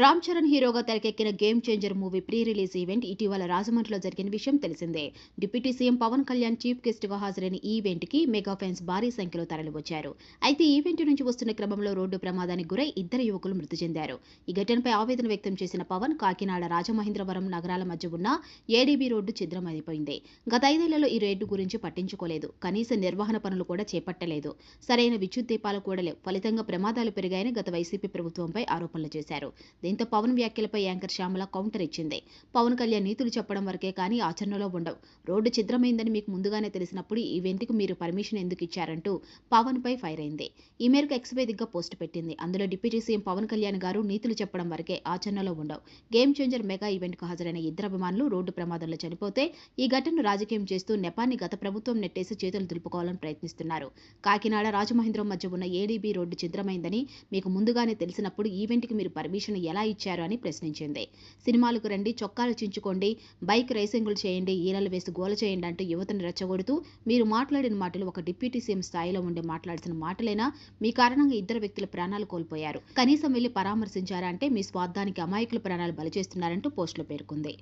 రామ్ చరణ్ హీరోగా తెరకెక్కిన game changer movie pre release event ఇటీవల రాజమండ్రిలో జరిగిన విషయం తెలిసిందే. Deputy CM Pavan Kalyan chief guest గా హాజరైన ఈ ఈవెంట్ కి మెగా ఫ్యాన్స్ భారీ సంఖ్యలో తరలివచ్చారు. అయితే ఈ ఈవెంట్ నుంచి వస్తున్న క్రమంలో రోడ్డు ప్రమాదానికి గురై ఇద్దరు యువకులు మృతి చెందారు. ఈ ఘటనపై ఆవేదన వ్యక్తం చేసిన పవన్, కాకినాడ, రాజమహేంద్రవరం నగరాల మధ్య ఉన్న ఏడీబీ రోడ్డు ఛిద్రమైపోయింది. గత 5 ఏళ్లలో ఈ రోడ్డు గురించి పట్టించుకోలేదు. కనీస నిర్వహణ పనులు కూడా చేపట్టలేదు. సరైన విద్యుత్ దీపాలు కూడా లేవు. ఫలితంగా ప్రమాదాలు పెరిగాయని గత వైసీపీ ప్రభుత్వంపై ఆరోపణలు చేశారు. దీంతో పవన్ వ్యాఖ్యలపై యాంకర్ శ్యామల కౌంటర్ ఇచ్చింది. పవన్ కళ్యాణ్ నీతులు చెప్పడం వరకే కానీ ఆచరణలో ఉండవు. రోడ్డు ఛిద్రమైందని మీకు ముందుగానే తెలిసినప్పుడు ఈ ఈవెంట్కి మీరు పర్మిషన్ ఎందుకు ఇచ్చారంటూ పవన్ పై ఫైర్ అయింది. ఈ మేరకు ఎక్స్ వేదికగా పోస్ట్ పెట్టింది. అందులో డిప్యూటీ సీఎం పవన్ కళ్యాణ్ గారు నీతులు చెప్పడం వరకే ఆచరణలో ఉండవు. గేమ్ చేంజర్ మెగా ఈవెంట్ కు హాజరైన ఇద్దరు అభిమానులు రోడ్డు ప్రమాదంలో చనిపోతే ఈ ఘటనను రాజకీయం చేస్తూ నెపాన్ని గత ప్రభుత్వం నెట్టేసి చేతులు దులుపుకోవాలని ప్రయత్నిస్తున్నారు. కాకినాడ, రాజమహేంద్రం మధ్య ఉన్న ఏడీబీ రోడ్డు ఛిద్రమైందని మీకు ముందుగానే తెలిసినప్పుడు ఈవెంట్కి మీరు పర్మిషన్ ఎలా ఇచ్చారు అని ప్రశ్నించింది. సినిమాలకు రండి, చొక్కాలు చించుకోండి, బైక్ రేసింగులు చేయండి, ఈలలు వేసి గోల చేయండి అంటూ యువతను రెచ్చగొడుతూ మీరు మాట్లాడిన మాటలు ఒక డిప్యూటీ సీఎం స్థాయిలో ఉండే మాట్లాడాల్సిన మాటలేనా? మీ కారణంగా ఇద్దరు వ్యక్తుల ప్రాణాలు కోల్పోయారు. కనీసం వెళ్లి పరామర్శించారా అంటే మీ స్వార్థానికి అమాయకుల ప్రాణాలు బలి చేస్తున్నారంటూ పోస్టులో పేర్కొంది.